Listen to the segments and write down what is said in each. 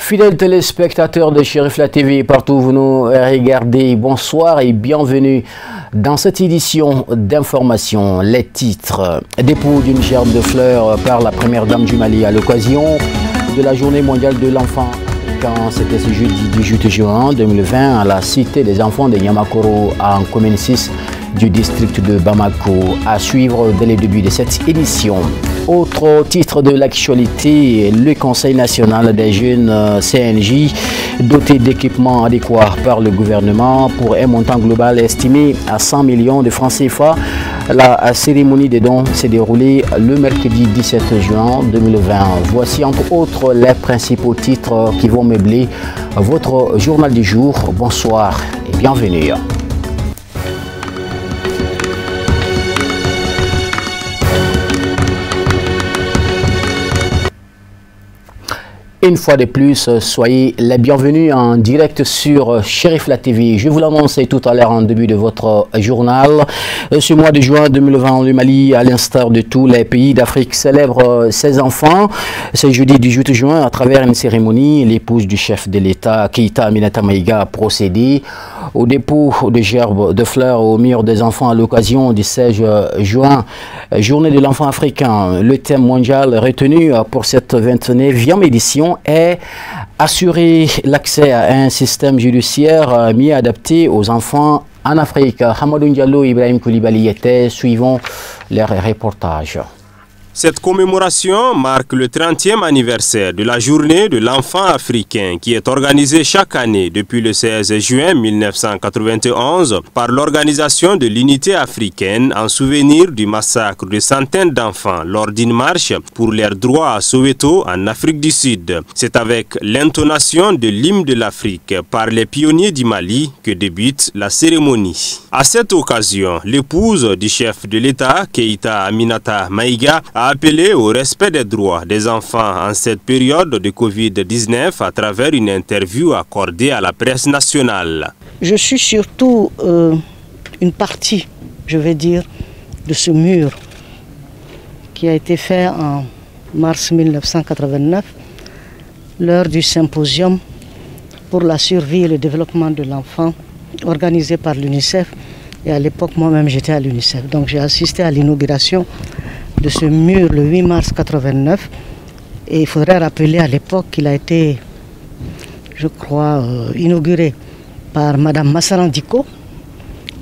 Fidèles téléspectateurs de Cherifla TV, partout où vous nous regardez, bonsoir et bienvenue dans cette édition d'information. Les titres: dépôt d'une gerbe de fleurs par la première dame du Mali à l'occasion de la journée mondiale de l'enfant. Quand c'était ce jeudi 18 juin 2020 à la cité des enfants de Yamakoro en commune 6 du district de Bamako, à suivre dès le début de cette édition. Autre titre de l'actualité, le Conseil national des jeunes CNJ doté d'équipements adéquats par le gouvernement pour un montant global estimé à 100 millions de francs CFA. La cérémonie des dons s'est déroulée le mercredi 17 juin 2020. Voici entre autres les principaux titres qui vont meubler votre journal du jour. Bonsoir et bienvenue. Une fois de plus, soyez les bienvenus en direct sur Cherifla TV. Je vous l'annonçais tout à l'heure en début de votre journal. Ce mois de juin 2020, le Mali, à l'instar de tous les pays d'Afrique, célèbre ses enfants. Ce jeudi 18 juin, à travers une cérémonie, l'épouse du chef de l'État, Keïta Aminata Maïga, a procédé au dépôt de gerbes de fleurs au mur des enfants à l'occasion du 16 juin, journée de l'enfant africain. Le thème mondial retenu pour cette 29e édition est assurer l'accès à un système judiciaire mieux adapté aux enfants en Afrique. Hamadou Diallo et Ibrahim Koulibaly étaient, suivons leur reportage. Cette commémoration marque le 30e anniversaire de la journée de l'enfant africain qui est organisée chaque année depuis le 16 juin 1991 par l'Organisation de l'Unité africaine en souvenir du massacre de centaines d'enfants lors d'une marche pour leurs droits à Soweto en Afrique du Sud. C'est avec l'intonation de l'hymne de l'Afrique par les pionniers du Mali que débute la cérémonie. À cette occasion, l'épouse du chef de l'État, Keïta Aminata Maïga, a appelé au respect des droits des enfants en cette période de Covid-19 à travers une interview accordée à la presse nationale. Je suis surtout une partie, je vais dire, de ce mur qui a été fait en mars 1989, lors du symposium pour la survie et le développement de l'enfant organisé par l'UNICEF. Et à l'époque, moi-même, j'étais à l'UNICEF. Donc j'ai assisté à l'inauguration de ce mur le 8 mars 89, et il faudrait rappeler à l'époque qu'il a été, je crois, inauguré par Madame Massarandiko,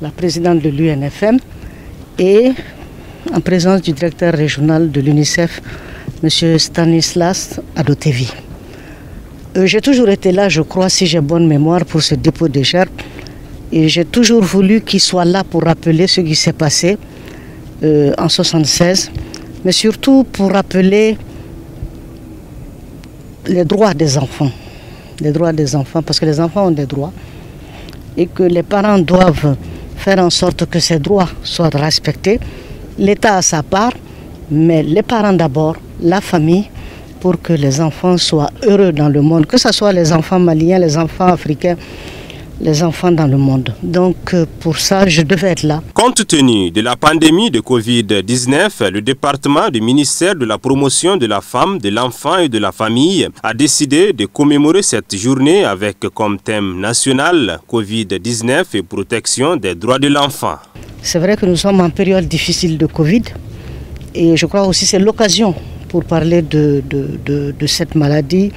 la présidente de l'UNFM, et en présence du directeur régional de l'UNICEF, M. Stanislas Adotevi. J'ai toujours été là, je crois, si j'ai bonne mémoire, pour ce dépôt de gerbes, et j'ai toujours voulu qu'il soit là pour rappeler ce qui s'est passé en 1976, mais surtout pour rappeler les droits des enfants. Les droits des enfants, parce que les enfants ont des droits et que les parents doivent faire en sorte que ces droits soient respectés. L'État a sa part, mais les parents d'abord, la famille, pour que les enfants soient heureux dans le monde, que ce soit les enfants maliens, les enfants africains, les enfants dans le monde. Donc pour ça, je devais être là. Compte tenu de la pandémie de Covid-19, le département du ministère de la promotion de la femme, de l'enfant et de la famille a décidé de commémorer cette journée avec comme thème national Covid-19 et protection des droits de l'enfant. C'est vrai que nous sommes en période difficile de Covid et je crois aussi que c'est l'occasion pour parler de cette maladie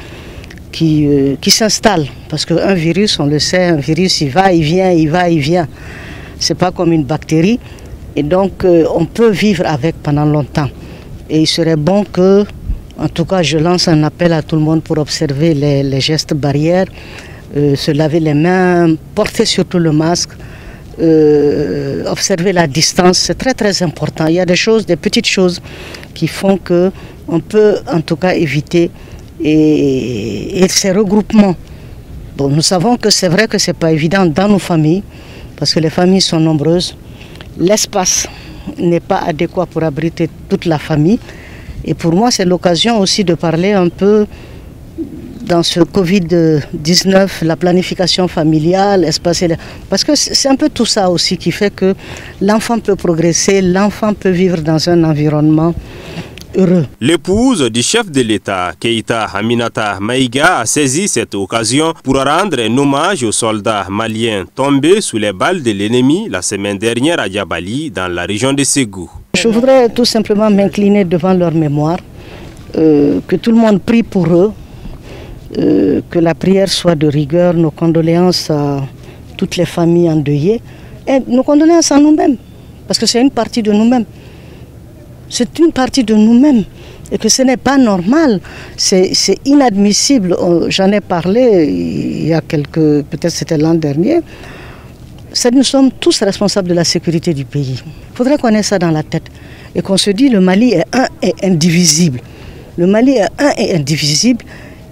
qui s'installe, parce qu'un virus, on le sait, un virus, il va, il vient, il va, il vient. C'est pas comme une bactérie, et donc on peut vivre avec pendant longtemps. Et il serait bon que, en tout cas, je lance un appel à tout le monde pour observer les gestes barrières, se laver les mains, porter surtout le masque, observer la distance, c'est très très important. Il y a des choses, des petites choses qui font que on peut en tout cas éviter et ces regroupements. Bon, nous savons que c'est vrai que ce n'est pas évident dans nos familles, parce que les familles sont nombreuses. L'espace n'est pas adéquat pour abriter toute la famille. Et pour moi, c'est l'occasion aussi de parler un peu dans ce Covid-19, la planification familiale, espacée. Parce que c'est un peu tout ça aussi qui fait que l'enfant peut progresser, l'enfant peut vivre dans un environnement heureux. L'épouse du chef de l'État, Keïta Aminata Maïga, a saisi cette occasion pour rendre un hommage aux soldats maliens tombés sous les balles de l'ennemi la semaine dernière à Diabali, dans la région de Ségou. Je voudrais tout simplement m'incliner devant leur mémoire, que tout le monde prie pour eux, que la prière soit de rigueur, nos condoléances à toutes les familles endeuillées, et nos condoléances à nous-mêmes, parce que c'est une partie de nous-mêmes. C'est une partie de nous-mêmes et que ce n'est pas normal, c'est inadmissible. J'en ai parlé il y a peut-être c'était l'an dernier. Nous sommes tous responsables de la sécurité du pays. Il faudrait qu'on ait ça dans la tête et qu'on se dise le Mali est un et indivisible. Le Mali est un et indivisible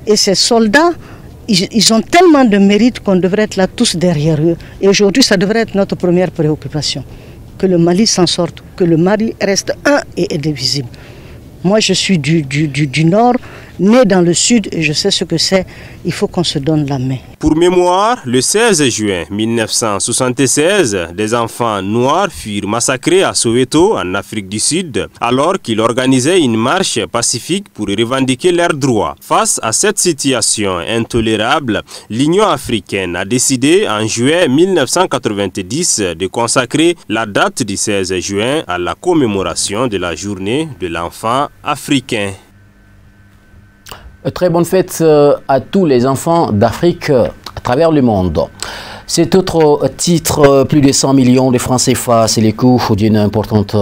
et ces soldats, ils ont tellement de mérite qu'on devrait être là tous derrière eux. Et aujourd'hui, ça devrait être notre première préoccupation. Que le Mali s'en sorte, que le Mali reste un et indivisible. Moi, je suis du Nord, né dans le Sud, et je sais ce que c'est. Il faut qu'on se donne la main. Pour mémoire, le 16 juin 1976, des enfants noirs furent massacrés à Soweto, en Afrique du Sud, alors qu'ils organisaient une marche pacifique pour revendiquer leurs droits. Face à cette situation intolérable, l'Union africaine a décidé en juillet 1990 de consacrer la date du 16 juin à la commémoration de la journée de l'enfant africain. Très bonne fête à tous les enfants d'Afrique à travers le monde. Cet autre titre, plus de 100 millions de francs CFA, c'est le coût d'une importante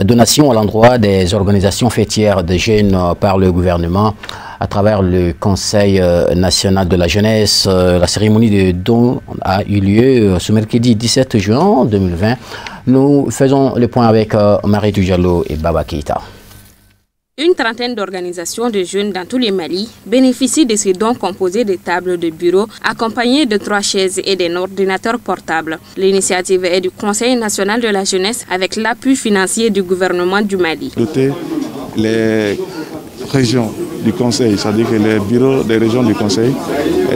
donation à l'endroit des organisations fêtières des jeunes par le gouvernement à travers le Conseil national de la jeunesse. La cérémonie de don a eu lieu ce mercredi 17 juin 2020. Nous faisons le point avec Marie Diallo et Baba Keïta. Une trentaine d'organisations de jeunes dans tout le Mali bénéficient de ces dons composés de tables de bureau accompagnés de 3 chaises et d'un ordinateur portable. L'initiative est du Conseil national de la jeunesse avec l'appui financier du gouvernement du Mali. Doter les régions du Conseil, c'est-à-dire que les bureaux des régions du Conseil,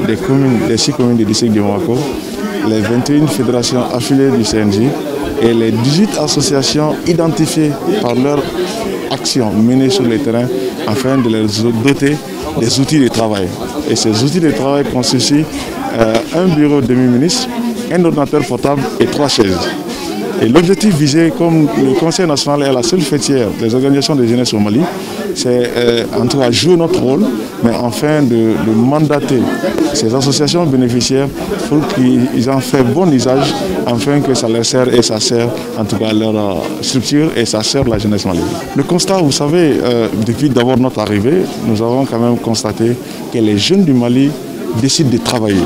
des communes, des 6 communes du district de Moako, les 21 fédérations affiliées du CNJ et les 18 associations identifiées par leur actions menées sur le terrain afin de les doter des outils de travail. Et ces outils de travail constituent un bureau demi-ministre, un ordinateur portable et 3 chaises. Et l'objectif visé, comme le Conseil national est la seule fêtière des organisations de jeunesse au Mali, c'est en tout cas jouer notre rôle, mais enfin de mandater ces associations bénéficiaires pour qu'ils en fassent bon usage, afin que ça leur sert et ça sert en tout cas leur structure et ça sert la jeunesse malienne. Le constat, vous savez, depuis d'abord notre arrivée, nous avons quand même constaté que les jeunes du Mali décident de travailler.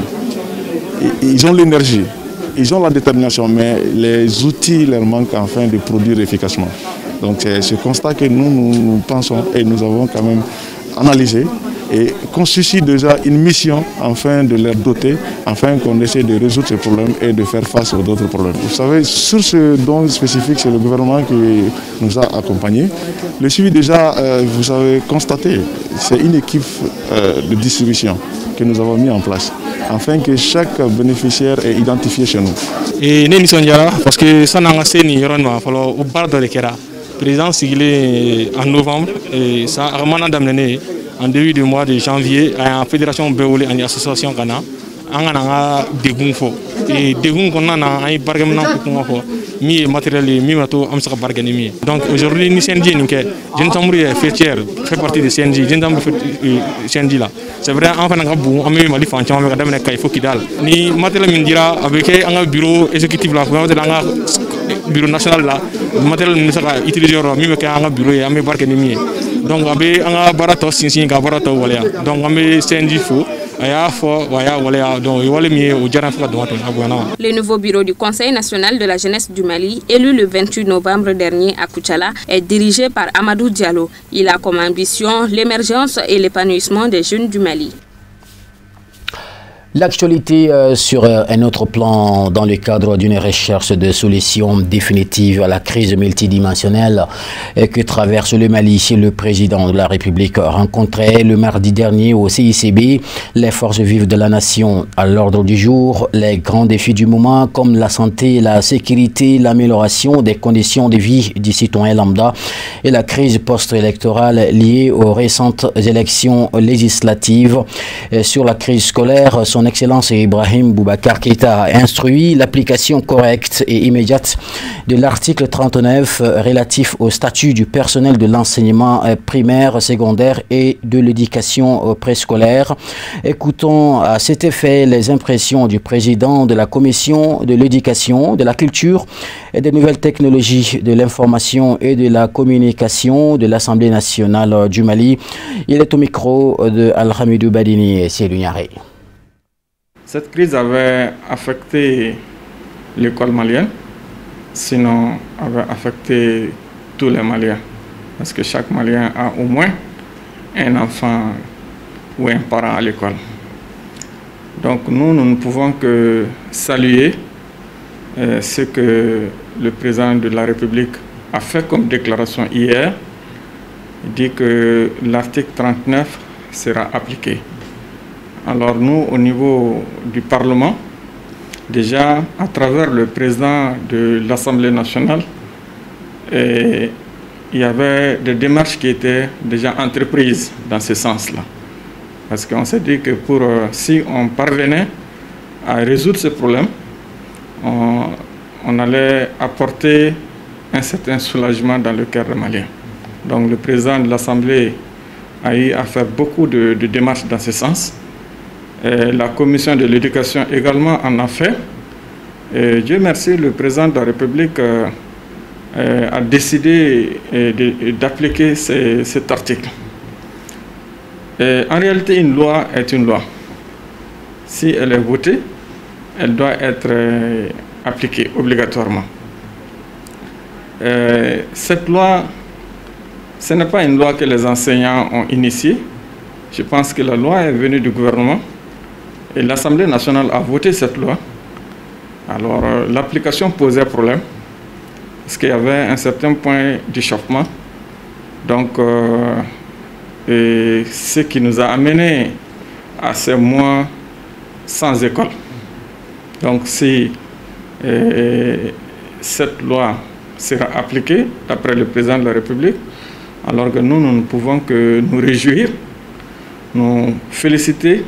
Ils ont l'énergie. Ils ont la détermination, mais les outils leur manquent afin de produire efficacement. Donc c'est ce constat que nous pensons et nous avons quand même analysé et constitue déjà une mission afin de les doter, afin qu'on essaie de résoudre ces problèmes et de faire face aux autres problèmes. Vous savez, sur ce don spécifique, c'est le gouvernement qui nous a accompagnés. Le suivi déjà, vous avez constaté, c'est une équipe de distribution que nous avons mis en place, afin que chaque bénéficiaire est identifié chez nous. Et nous sommes là parce que ça n'a pas été au bar de l'équerre. Le président sigilé en novembre et ça a vraiment amené en début du mois de janvier à la fédération Béolé en association Ghana. On a des bons et des bons qu'on a un bargaiement pour mi matériel mi mato am sa bargaiement. Donc aujourd'hui ni CNJ ni que jeune tambouri fêtière fait partie de CNJ jeune tambouri CNJ là. C'est vrai enfin on a bon am mi mali fancham avec dame kay foki dal. Ni matériel min dira avec un bureau exécutif là pour dans bureau national là matériel ni saka utiliser mi me ka bureau et am bargaiement. Donc abe anga barato sinsin ga barato wala. Donc am CNJ fo. Le nouveau bureau du Conseil national de la jeunesse du Mali, élu le 28 novembre dernier à Koutchala, est dirigé par Amadou Diallo. Il a comme ambition l'émergence et l'épanouissement des jeunes du Mali. L'actualité sur un autre plan dans le cadre d'une recherche de solutions définitives à la crise multidimensionnelle que traverse le Mali. Le président de la République rencontrait le mardi dernier au CICB les forces vives de la nation. À l'ordre du jour, les grands défis du moment comme la santé, la sécurité, l'amélioration des conditions de vie du citoyen lambda et la crise post-électorale liée aux récentes élections législatives. Sur la crise scolaire, Son Excellence Ibrahim Boubacar Keïta a instruit l'application correcte et immédiate de l'article 39 relatif au statut du personnel de l'enseignement primaire, secondaire et de l'éducation préscolaire. Écoutons à cet effet les impressions du président de la commission de l'éducation, de la culture et des nouvelles technologies de l'information et de la communication de l'Assemblée nationale du Mali. Il est au micro de Al-Hamidou Badini et Célou Niaré. Cette crise avait affecté l'école malienne, sinon avait affecté tous les Maliens. Parce que chaque Malien a au moins un enfant ou un parent à l'école. Donc nous ne pouvons que saluer ce que le président de la République a fait comme déclaration hier. Il dit que l'article 39 sera appliqué. Alors nous, au niveau du Parlement, déjà à travers le président de l'Assemblée nationale, il y avait des démarches qui étaient déjà entreprises dans ce sens-là. Parce qu'on s'est dit que si on parvenait à résoudre ce problème, on allait apporter un certain soulagement dans le cœur des Maliens. Donc le président de l'Assemblée a eu à faire beaucoup de démarches dans ce sens. La commission de l'éducation également en a fait. Dieu merci, le président de la République a décidé d'appliquer cet article. En réalité, une loi est une loi. Si elle est votée, elle doit être appliquée obligatoirement. Cette loi, ce n'est pas une loi que les enseignants ont initiée. Je pense que la loi est venue du gouvernement et l'Assemblée nationale a voté cette loi. Alors, l'application posait problème parce qu'il y avait un certain point d'échauffement. Donc, ce qui nous a amené à ces mois sans école. Donc, si cette loi sera appliquée d'après le président de la République, alors que nous ne pouvons que nous réjouir, nous féliciter,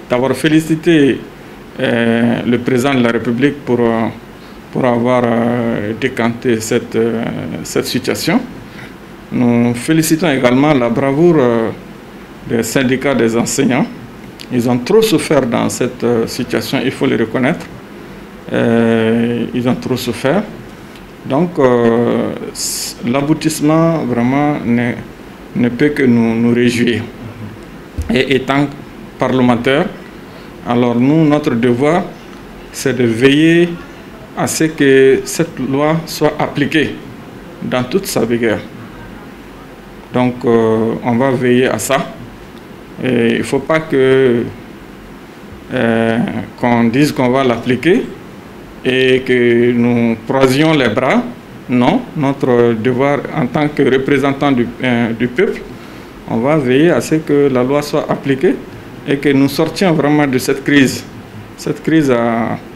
d'avoir félicité le président de la République pour avoir décanté cette situation. Nous félicitons également la bravoure des syndicats des enseignants. Ils ont trop souffert dans cette situation, il faut le reconnaître. Ils ont trop souffert. Donc, l'aboutissement vraiment ne peut que nous réjouir. Et étant parlementaire, alors nous, notre devoir, c'est de veiller à ce que cette loi soit appliquée dans toute sa vigueur. Donc, on va veiller à ça. Et il ne faut pas qu'on dise qu'on va l'appliquer et que nous croisions les bras. Non, notre devoir en tant que représentant du peuple, on va veiller à ce que la loi soit appliquée et que nous sortions vraiment de cette crise. Cette crise,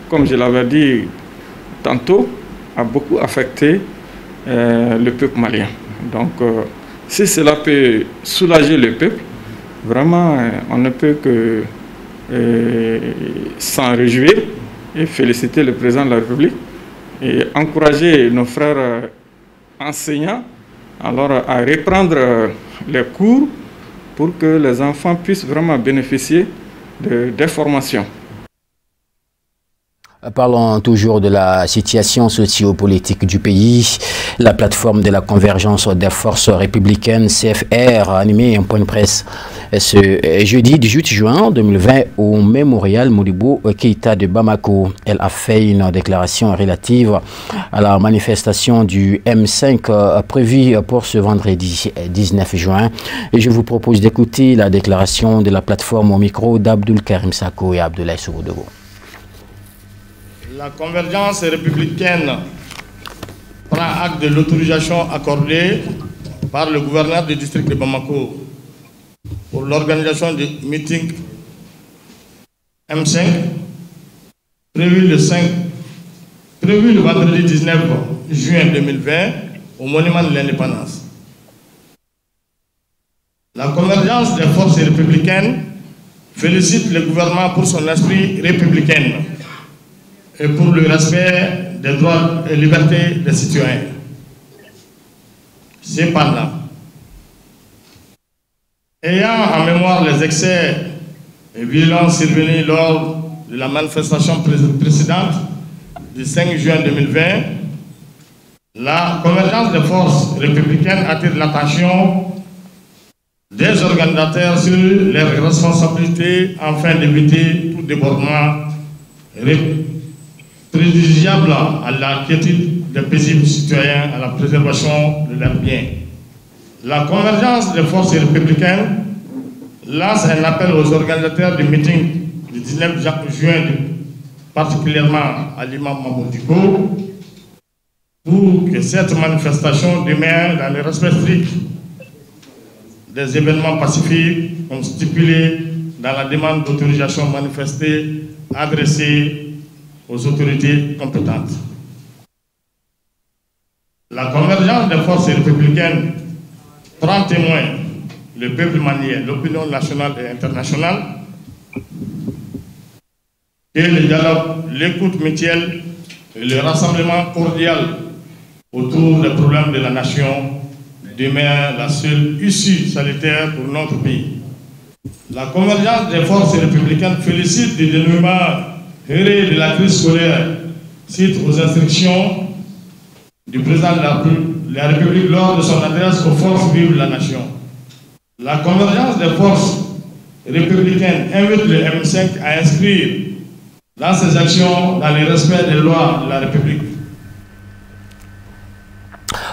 comme je l'avais dit tantôt, a beaucoup affecté le peuple malien. Donc, si cela peut soulager le peuple, vraiment, on ne peut que s'en réjouir et féliciter le président de la République et encourager nos frères enseignants alors à reprendre les cours pour que les enfants puissent vraiment bénéficier des formations. Parlons toujours de la situation socio-politique du pays. La plateforme de la convergence des forces républicaines CFR a animé un point de presse ce jeudi 18 juin 2020 au mémorial Modibo Keïta de Bamako. Elle a fait une déclaration relative à la manifestation du M5 prévue pour ce vendredi 19 juin. Et je vous propose d'écouter la déclaration de la plateforme au micro d'Abdoul Karim Sako et Abdoulaye Sougoudou. La convergence républicaine prend acte de l'autorisation accordée par le gouverneur du district de Bamako pour l'organisation du meeting M5 prévu le vendredi 19 juin 2020 au monument de l'indépendance. La convergence des forces républicaines félicite le gouvernement pour son esprit républicain et pour le respect des droits et libertés des citoyens. Cependant, ayant en mémoire les excès et violences survenus lors de la manifestation précédente du 5 juin 2020, la convergence des forces républicaines attire l'attention des organisateurs sur leurs responsabilités afin d'éviter tout débordement préjudiciable à la quiétude des paisibles citoyens, à la préservation de leurs biens. La convergence des forces républicaines lance un appel aux organisateurs du meeting du 19 juin, particulièrement à l'imam Mamour Diko, pour que cette manifestation demeure dans le respect strict des événements pacifiques comme stipulé dans la demande d'autorisation manifestée adressée aux autorités compétentes. La convergence des forces républicaines prend témoin le peuple malien, l'opinion nationale et internationale, et le dialogue, l'écoute mutuelle et le rassemblement cordial autour des problèmes de la nation demeure la seule issue sanitaire pour notre pays. La convergence des forces républicaines félicite du dénouement heureux de la crise scolaire suite aux instructions du président de la République lors de son adresse aux forces vives de la nation. La convergence des forces républicaines invite le M5 à inscrire dans ses actions dans le respect des lois de la République.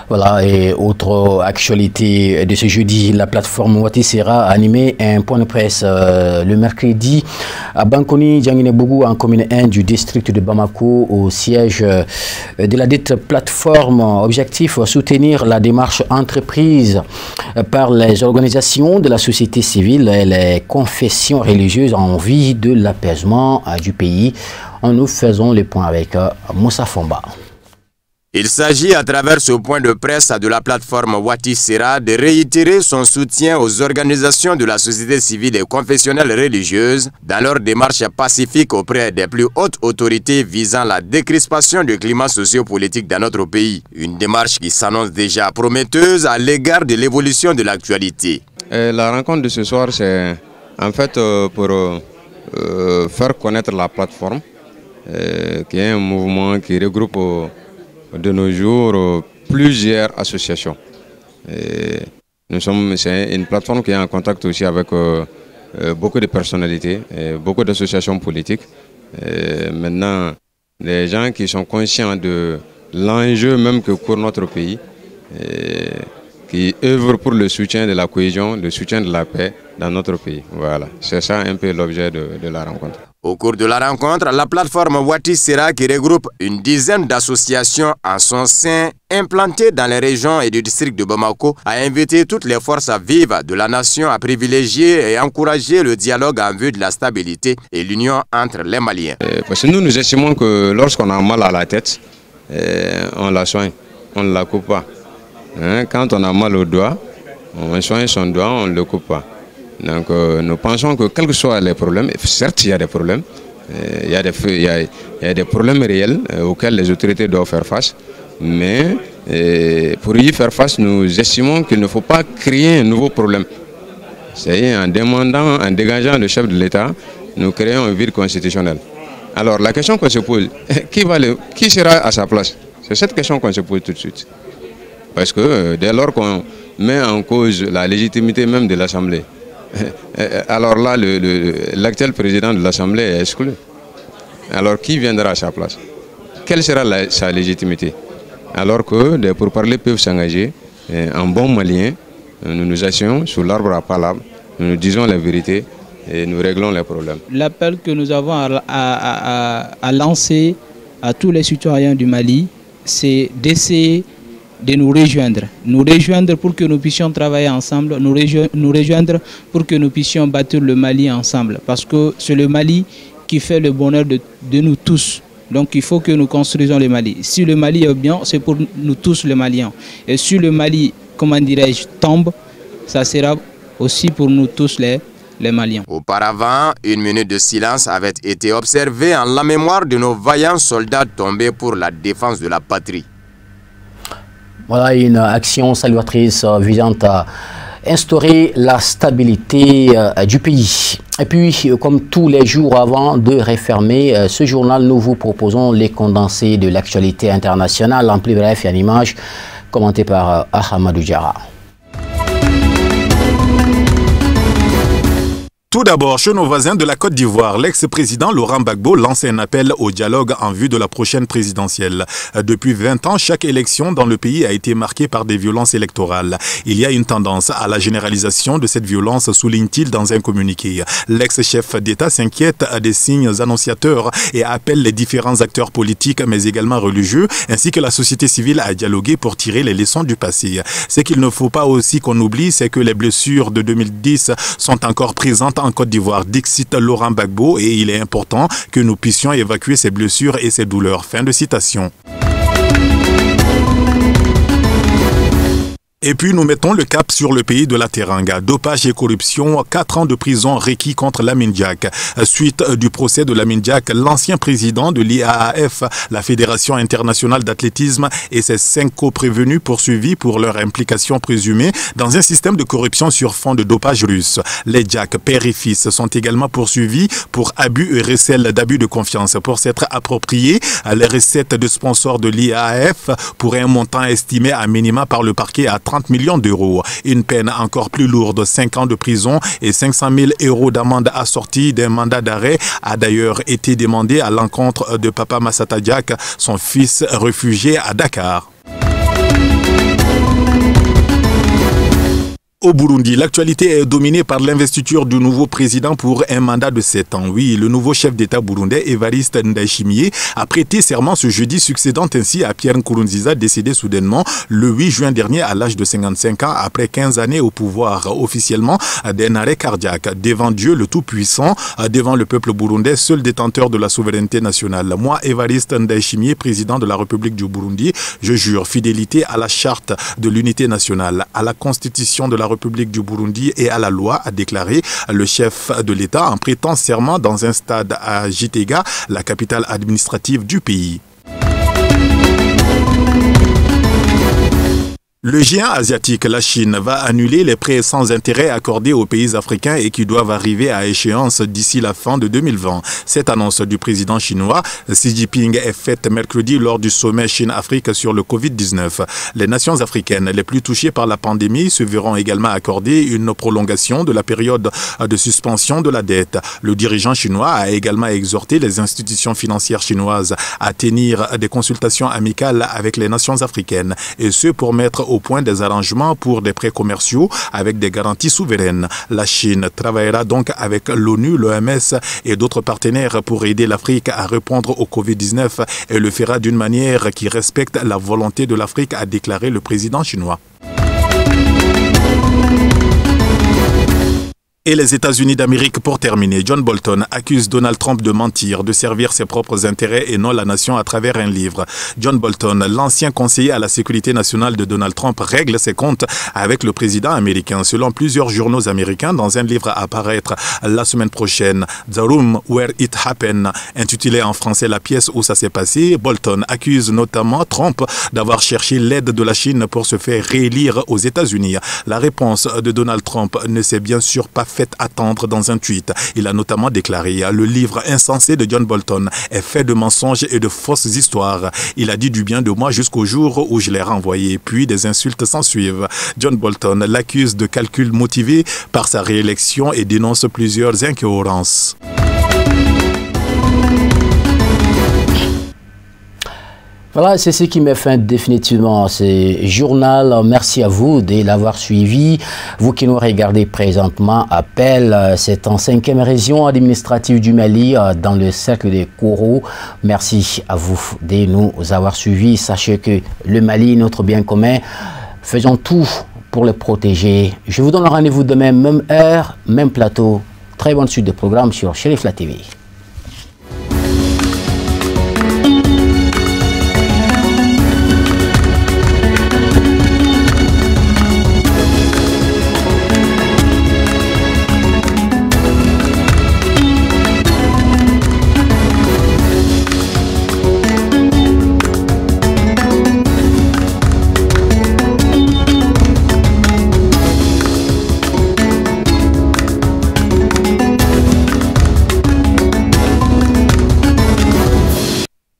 Voilà, et autre actualité de ce jeudi, la plateforme Watissera a animé un point de presse le mercredi à Bankoni, Djanginebougou, en commune 1 du district de Bamako, au siège de la dite plateforme. Objectif, soutenir la démarche entreprise par les organisations de la société civile et les confessions religieuses en vue de l'apaisement du pays. Nous faisons le point avec Moussa Fomba. Il s'agit à travers ce point de presse de la plateforme Watissera de réitérer son soutien aux organisations de la société civile et confessionnelle religieuse dans leur démarche pacifique auprès des plus hautes autorités visant la décrispation du climat sociopolitique dans notre pays. Une démarche qui s'annonce déjà prometteuse à l'égard de l'évolution de l'actualité. La rencontre de ce soir, c'est en fait pour faire connaître la plateforme, qui est un mouvement qui regroupe de nos jours plusieurs associations. C'est une plateforme qui est en contact aussi avec beaucoup de personnalités, beaucoup d'associations politiques. Maintenant, des gens qui sont conscients de l'enjeu même que court notre pays, qui œuvrent pour le soutien de la cohésion, le soutien de la paix dans notre pays. Voilà, c'est ça un peu l'objet de la rencontre. Au cours de la rencontre, la plateforme Watissera, qui regroupe une dizaine d'associations en son sein implantées dans les régions et du district de Bamako, a invité toutes les forces vives de la nation à privilégier et encourager le dialogue en vue de la stabilité et l'union entre les Maliens. Parce que nous estimons que lorsqu'on a mal à la tête, on la soigne, on ne la coupe pas. Quand on a mal au doigt, on soigne son doigt, on ne le coupe pas. Donc nous pensons que quels que soient les problèmes, certes il y a des problèmes, il y a des problèmes réels auxquels les autorités doivent faire face, mais pour y faire face, nous estimons qu'il ne faut pas créer un nouveau problème. C'est-à-dire en dégageant le chef de l'État, nous créons un vide constitutionnel. Alors la question qu'on se pose, qui sera à sa place? C'est cette question qu'on se pose tout de suite. Parce que dès lors qu'on met en cause la légitimité même de l'Assemblée, alors là, l'actuel président de l'Assemblée est exclu. Alors qui viendra à sa place? Quelle sera sa légitimité? Alors que des pourparlers peuvent s'engager, en bon malien, nous nous asseyons sous l'arbre à palabre, nous disons la vérité et nous réglons les problèmes. L'appel que nous avons à lancer à tous les citoyens du Mali, c'est d'essayer de nous rejoindre pour que nous puissions travailler ensemble, nous rejoindre pour que nous puissions bâtir le Mali ensemble. Parce que c'est le Mali qui fait le bonheur de nous tous. Donc il faut que nous construisons le Mali. Si le Mali est bien, c'est pour nous tous les Maliens. Et si le Mali, comment dirais-je, tombe, ça sera aussi pour nous tous les Maliens. Auparavant, une minute de silence avait été observée en la mémoire de nos vaillants soldats tombés pour la défense de la patrie. Voilà une action salutatrice visant à instaurer la stabilité du pays. Et puis, comme tous les jours avant de refermer ce journal, nous vous proposons les condensés de l'actualité internationale en plus bref et en images, commenté par Ahmadou Diarra. Tout d'abord, chez nos voisins de la Côte d'Ivoire, l'ex-président Laurent Gbagbo lance un appel au dialogue en vue de la prochaine présidentielle. Depuis 20 ans, chaque élection dans le pays a été marquée par des violences électorales. Il y a une tendance à la généralisation de cette violence, souligne-t-il dans un communiqué. L'ex-chef d'État s'inquiète des signes annonciateurs et appelle les différents acteurs politiques, mais également religieux, ainsi que la société civile à dialoguer pour tirer les leçons du passé. Ce qu'il ne faut pas aussi qu'on oublie, c'est que les blessures de 2010 sont encore présentes en Côte d'Ivoire, dixit Laurent Gbagbo, et il est important que nous puissions évacuer ces blessures et ces douleurs. Fin de citation. Et puis nous mettons le cap sur le pays de la Teranga. Dopage et corruption, 4 ans de prison requis contre Lamine Diack. Suite du procès de Lamine Diack, l'ancien président de l'IAAF, la Fédération internationale d'athlétisme, et ses 5 co-prévenus poursuivis pour leur implication présumée dans un système de corruption sur fond de dopage russe. Les Diack, père et fils, sont également poursuivis pour abus et recel d'abus de confiance pour s'être appropriés les recettes de sponsors de l'IAAF pour un montant estimé à minima par le parquet à 30 millions d'euros. Une peine encore plus lourde, 5 ans de prison et 500 000 euros d'amende assortie d'un mandat d'arrêt a d'ailleurs été demandé à l'encontre de Papa Massata Diack, son fils réfugié à Dakar. Au Burundi, l'actualité est dominée par l'investiture du nouveau président pour un mandat de 7 ans. Oui, le nouveau chef d'État burundais, Evariste Ndayishimiye, a prêté serment ce jeudi, succédant ainsi à Pierre Nkurunziza, décédé soudainement le 8 juin dernier à l'âge de 55 ans, après 15 années au pouvoir, officiellement d'un arrêt cardiaque. Devant Dieu le Tout-Puissant, devant le peuple burundais, seul détenteur de la souveraineté nationale. Moi, Evariste Ndayishimiye, président de la République du Burundi, je jure fidélité à la charte de l'unité nationale, à la constitution de la République du Burundi et à la loi, a déclaré le chef de l'État en prêtant serment dans un stade à Gitega, la capitale administrative du pays. Le géant asiatique, la Chine, va annuler les prêts sans intérêt accordés aux pays africains et qui doivent arriver à échéance d'ici la fin de 2020. Cette annonce du président chinois Xi Jinping est faite mercredi lors du sommet Chine-Afrique sur le Covid-19. Les nations africaines les plus touchées par la pandémie se verront également accorder une prolongation de la période de suspension de la dette. Le dirigeant chinois a également exhorté les institutions financières chinoises à tenir des consultations amicales avec les nations africaines, et ce pour mettre au point des arrangements pour des prêts commerciaux avec des garanties souveraines. La Chine travaillera donc avec l'ONU, l'OMS et d'autres partenaires pour aider l'Afrique à répondre au Covid-19 et le fera d'une manière qui respecte la volonté de l'Afrique, a déclaré le président chinois. Et les États-Unis d'Amérique pour terminer. John Bolton accuse Donald Trump de mentir, de servir ses propres intérêts et non la nation à travers un livre. John Bolton, l'ancien conseiller à la sécurité nationale de Donald Trump, règle ses comptes avec le président américain. Selon plusieurs journaux américains, dans un livre à apparaître la semaine prochaine, The Room Where It Happened, intitulé en français La pièce où ça s'est passé, Bolton accuse notamment Trump d'avoir cherché l'aide de la Chine pour se faire réélire aux États-Unis. La réponse de Donald Trump ne s'est bien sûr pas fait attendre dans un tweet. Il a notamment déclaré « Le livre insensé de John Bolton est fait de mensonges et de fausses histoires. Il a dit du bien de moi jusqu'au jour où je l'ai renvoyé. » Puis des insultes s'ensuivent. John Bolton l'accuse de calculs motivés par sa réélection et dénonce plusieurs incohérences. Voilà, c'est ce qui met fin définitivement à ce journal. Merci à vous de l'avoir suivi. Vous qui nous regardez présentement, Appel, c'est en 5e région administrative du Mali, dans le cercle de Koro. Merci à vous de nous avoir suivis. Sachez que le Mali est notre bien commun. Faisons tout pour le protéger. Je vous donne rendez-vous demain, même heure, même plateau. Très bonne suite de programme sur Chérif La TV.